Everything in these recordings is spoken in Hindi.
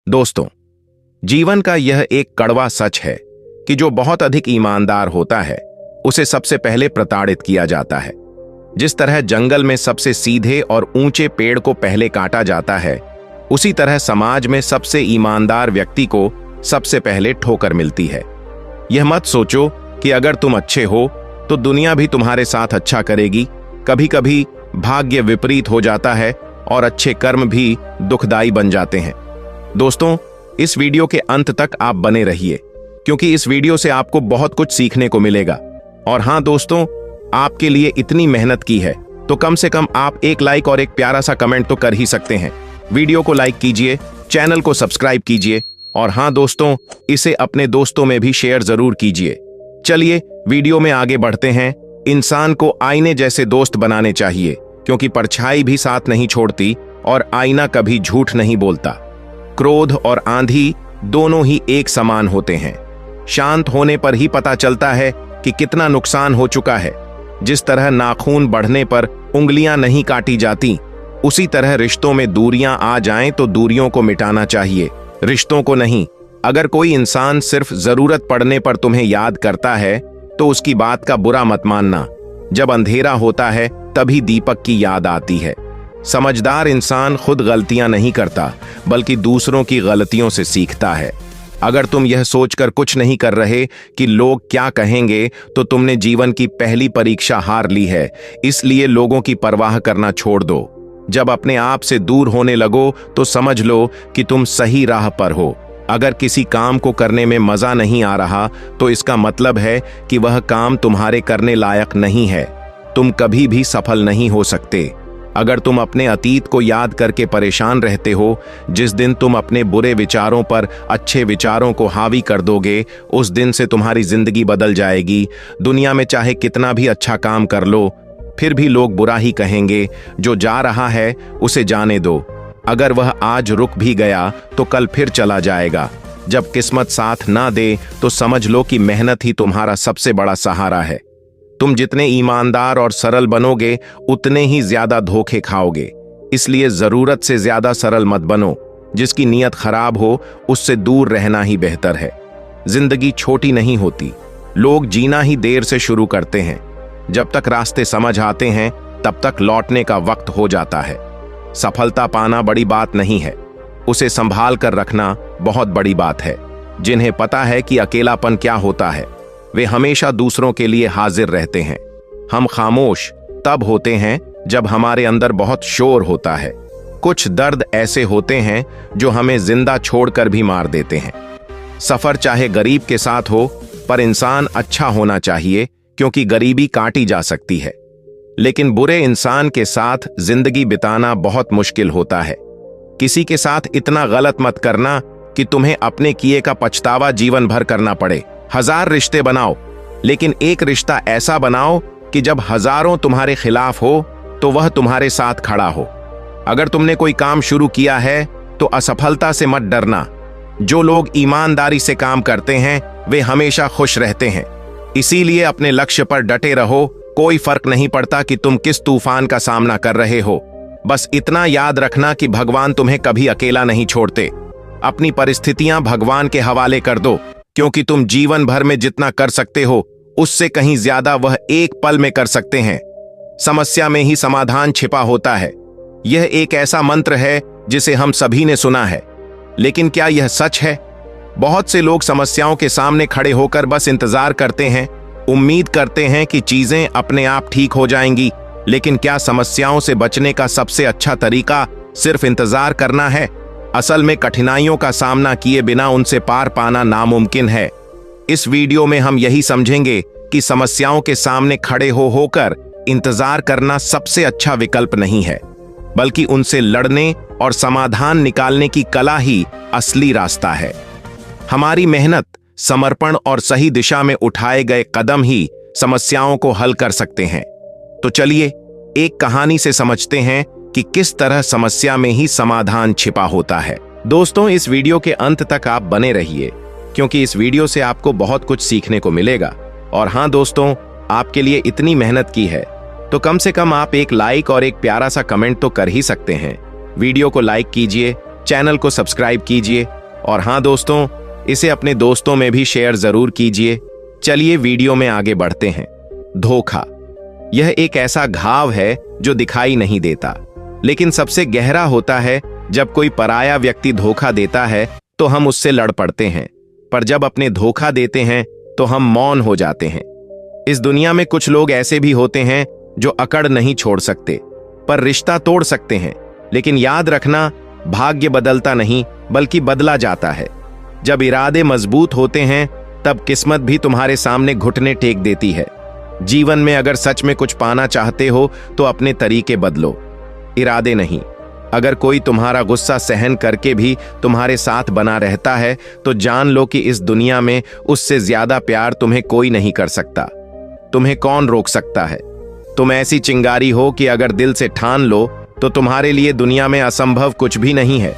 दोस्तों, जीवन का यह एक कड़वा सच है कि जो बहुत अधिक ईमानदार होता है उसे सबसे पहले प्रताड़ित किया जाता है। जिस तरह जंगल में सबसे सीधे और ऊंचे पेड़ को पहले काटा जाता है, उसी तरह समाज में सबसे ईमानदार व्यक्ति को सबसे पहले ठोकर मिलती है। यह मत सोचो कि अगर तुम अच्छे हो तो दुनिया भी तुम्हारे साथ अच्छा करेगी। कभी कभी भाग्य विपरीत हो जाता है और अच्छे कर्म भी दुखदाई बन जाते हैं। दोस्तों, इस वीडियो के अंत तक आप बने रहिए, क्योंकि इस वीडियो से आपको बहुत कुछ सीखने को मिलेगा। और हां दोस्तों, आपके लिए इतनी मेहनत की है तो कम से कम आप एक लाइक और एक प्यारा सा कमेंट तो कर ही सकते हैं। वीडियो को लाइक कीजिए, चैनल को सब्सक्राइब कीजिए और हां दोस्तों, इसे अपने दोस्तों में भी शेयर जरूर कीजिए। चलिए वीडियो में आगे बढ़ते हैं। इंसान को आईने जैसे दोस्त बनाने चाहिए, क्योंकि परछाई भी साथ नहीं छोड़ती और आईना कभी झूठ नहीं बोलता। क्रोध और आंधी दोनों ही एक समान होते हैं। शांत होने पर ही पता चलता है कि कितना नुकसान हो चुका है। जिस तरह नाखून बढ़ने पर उंगलियां नहीं काटी जाती, उसी तरह रिश्तों में दूरियां आ जाएं तो दूरियों को मिटाना चाहिए, रिश्तों को नहीं। अगर कोई इंसान सिर्फ जरूरत पड़ने पर तुम्हें याद करता है तो उसकी बात का बुरा मत मानना। जब अंधेरा होता है तभी दीपक की याद आती है। समझदार इंसान खुद गलतियां नहीं करता, बल्कि दूसरों की गलतियों से सीखता है। अगर तुम यह सोचकर कुछ नहीं कर रहे कि लोग क्या कहेंगे, तो तुमने जीवन की पहली परीक्षा हार ली है। इसलिए लोगों की परवाह करना छोड़ दो। जब अपने आप से दूर होने लगो तो समझ लो कि तुम सही राह पर हो। अगर किसी काम को करने में मजा नहीं आ रहा तो इसका मतलब है कि वह काम तुम्हारे करने लायक नहीं है। तुम कभी भी सफल नहीं हो सकते। अगर तुम अपने अतीत को याद करके परेशान रहते हो, जिस दिन तुम अपने बुरे विचारों पर अच्छे विचारों को हावी कर दोगे, उस दिन से तुम्हारी जिंदगी बदल जाएगी। दुनिया में चाहे कितना भी अच्छा काम कर लो, फिर भी लोग बुरा ही कहेंगे। जो जा रहा है उसे जाने दो। अगर वह आज रुक भी गया तो कल फिर चला जाएगा। जब किस्मत साथ ना दे तो समझ लो कि मेहनत ही तुम्हारा सबसे बड़ा सहारा है। तुम जितने ईमानदार और सरल बनोगे, उतने ही ज्यादा धोखे खाओगे। इसलिए जरूरत से ज्यादा सरल मत बनो। जिसकी नीयत खराब हो उससे दूर रहना ही बेहतर है। जिंदगी छोटी नहीं होती, लोग जीना ही देर से शुरू करते हैं। जब तक रास्ते समझ आते हैं तब तक लौटने का वक्त हो जाता है। सफलता पाना बड़ी बात नहीं है, उसे संभाल कर रखना बहुत बड़ी बात है। जिन्हें पता है कि अकेलापन क्या होता है, वे हमेशा दूसरों के लिए हाजिर रहते हैं। हम खामोश तब होते हैं जब हमारे अंदर बहुत शोर होता है। कुछ दर्द ऐसे होते हैं जो हमें जिंदा छोड़कर भी मार देते हैं। सफर चाहे गरीब के साथ हो, पर इंसान अच्छा होना चाहिए, क्योंकि गरीबी काटी जा सकती है। लेकिन बुरे इंसान के साथ जिंदगी बिताना बहुत मुश्किल होता है। किसी के साथ इतना गलत मत करना कि तुम्हें अपने किए का पछतावा जीवन भर करना पड़े। 1000 रिश्ते बनाओ, लेकिन एक रिश्ता ऐसा बनाओ कि जब हजारों तुम्हारे खिलाफ हो तो वह तुम्हारे साथ खड़ा हो। अगर तुमने कोई काम शुरू किया है तो असफलता से मत डरना। जो लोग ईमानदारी से काम करते हैं वे हमेशा खुश रहते हैं। इसीलिए अपने लक्ष्य पर डटे रहो। कोई फर्क नहीं पड़ता कि तुम किस तूफान का सामना कर रहे हो। बस इतना याद रखना कि भगवान तुम्हें कभी अकेला नहीं छोड़ते। अपनी परिस्थितियां भगवान के हवाले कर दो, क्योंकि तुम जीवन भर में जितना कर सकते हो उससे कहीं ज्यादा वह एक पल में कर सकते हैं। समस्या में ही समाधान छिपा होता है। यह एक ऐसा मंत्र है जिसे हम सभी ने सुना है, लेकिन क्या यह सच है? बहुत से लोग समस्याओं के सामने खड़े होकर बस इंतजार करते हैं, उम्मीद करते हैं कि चीजें अपने आप ठीक हो जाएंगी। लेकिन क्या समस्याओं से बचने का सबसे अच्छा तरीका सिर्फ इंतजार करना है? असल में कठिनाइयों का सामना किए बिना उनसे पार पाना नामुमकिन है। इस वीडियो में हम यही समझेंगे कि समस्याओं के सामने खड़े होकर इंतजार करना सबसे अच्छा विकल्प नहीं है, बल्कि उनसे लड़ने और समाधान निकालने की कला ही असली रास्ता है। हमारी मेहनत, समर्पण और सही दिशा में उठाए गए कदम ही समस्याओं को हल कर सकते हैं। तो चलिए एक कहानी से समझते हैं कि किस तरह समस्या में ही समाधान छिपा होता है। दोस्तों, इस वीडियो के अंत तक आप बने रहिए, क्योंकि इस वीडियो से आपको बहुत कुछ सीखने को मिलेगा। और हां दोस्तों, आपके लिए इतनी मेहनत की है तो कम से कम आप एक लाइक और एक प्यारा सा कमेंट तो कर ही सकते हैं। वीडियो को लाइक कीजिए, चैनल को सब्सक्राइब कीजिए और हाँ दोस्तों, इसे अपने दोस्तों में भी शेयर जरूर कीजिए। चलिए वीडियो में आगे बढ़ते हैं। धोखा, यह एक ऐसा घाव है जो दिखाई नहीं देता, लेकिन सबसे गहरा होता है। जब कोई पराया व्यक्ति धोखा देता है तो हम उससे लड़ पड़ते हैं, पर जब अपने धोखा देते हैं तो हम मौन हो जाते हैं। इस दुनिया में कुछ लोग ऐसे भी होते हैं जो अकड़ नहीं छोड़ सकते, पर रिश्ता तोड़ सकते हैं। लेकिन याद रखना, भाग्य बदलता नहीं बल्कि बदला जाता है। जब इरादे मजबूत होते हैं तब किस्मत भी तुम्हारे सामने घुटने टेक देती है। जीवन में अगर सच में कुछ पाना चाहते हो तो अपने तरीके बदलो, इरादे नहीं। अगर कोई तुम्हारा गुस्सा सहन करके भी तुम्हारे साथ बना रहता है तो जान लो कि इस दुनिया में उससे ज्यादा प्यार तुम्हें कोई नहीं कर सकता। तुम्हें कौन रोक सकता है? तुम ऐसी चिंगारी हो कि अगर दिल से ठान लो तो तुम्हारे लिए दुनिया में असंभव कुछ भी नहीं है।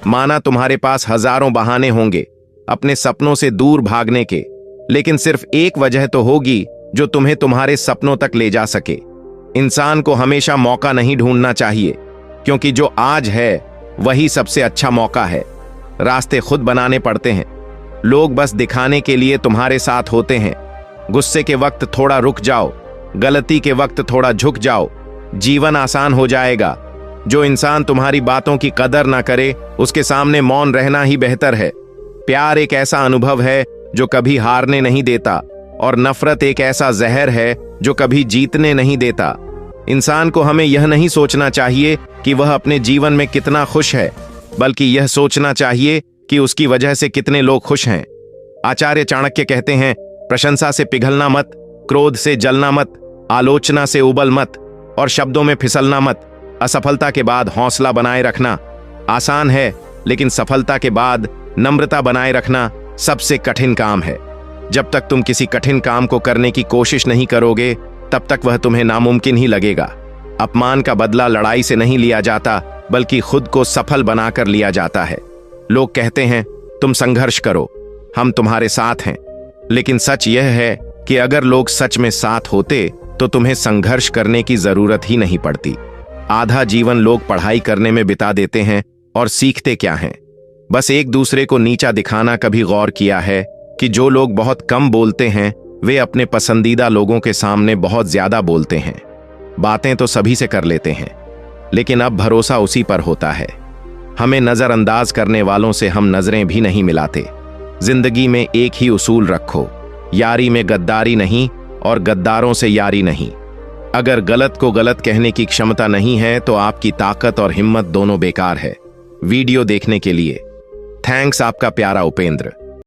माना तुम्हारे पास हजारों बहाने होंगे अपने सपनों से दूर भागने के, लेकिन सिर्फ एक वजह तो होगी जो तुम्हें तुम्हारे सपनों तक ले जा सके। इंसान को हमेशा मौका नहीं ढूंढना चाहिए, क्योंकि जो आज है वही सबसे अच्छा मौका है। रास्ते खुद बनाने पड़ते हैं। लोग बस दिखाने के लिए तुम्हारे साथ होते हैं। गुस्से के वक्त थोड़ा रुक जाओ, गलती के वक्त थोड़ा झुक जाओ, जीवन आसान हो जाएगा। जो इंसान तुम्हारी बातों की कदर ना करे उसके सामने मौन रहना ही बेहतर है। प्यार एक ऐसा अनुभव है जो कभी हारने नहीं देता, और नफरत एक ऐसा जहर है जो कभी जीतने नहीं देता। इंसान को हमें यह नहीं सोचना चाहिए कि वह अपने जीवन में कितना खुश है, बल्कि यह सोचना चाहिए कि उसकी वजह से कितने लोग खुश हैं। आचार्य चाणक्य कहते हैं, प्रशंसा से पिघलना मत, क्रोध से जलना मत, आलोचना से उबल मत और शब्दों में फिसलना मत। असफलता के बाद हौसला बनाए रखना आसान है, लेकिन सफलता के बाद नम्रता बनाए रखना सबसे कठिन काम है। जब तक तुम किसी कठिन काम को करने की कोशिश नहीं करोगे तब तक वह तुम्हें नामुमकिन ही लगेगा। अपमान का बदला लड़ाई से नहीं लिया जाता, बल्कि खुद को सफल बनाकर लिया जाता है। लोग कहते हैं तुम संघर्ष करो, हम तुम्हारे साथ हैं, लेकिन सच यह है कि अगर लोग सच में साथ होते तो तुम्हें संघर्ष करने की जरूरत ही नहीं पड़ती। आधा जीवन लोग पढ़ाई करने में बिता देते हैं और सीखते क्या हैं? बस एक दूसरे को नीचा दिखाना। कभी गौर किया है कि जो लोग बहुत कम बोलते हैं वे अपने पसंदीदा लोगों के सामने बहुत ज्यादा बोलते हैं। बातें तो सभी से कर लेते हैं, लेकिन अब भरोसा उसी पर होता है। हमें नजरअंदाज करने वालों से हम नजरें भी नहीं मिलाते। जिंदगी में एक ही उसूल रखो, यारी में गद्दारी नहीं और गद्दारों से यारी नहीं। अगर गलत को गलत कहने की क्षमता नहीं है तो आपकी ताकत और हिम्मत दोनों बेकार है। वीडियो देखने के लिए थैंक्स। आपका प्यारा उपेंद्र।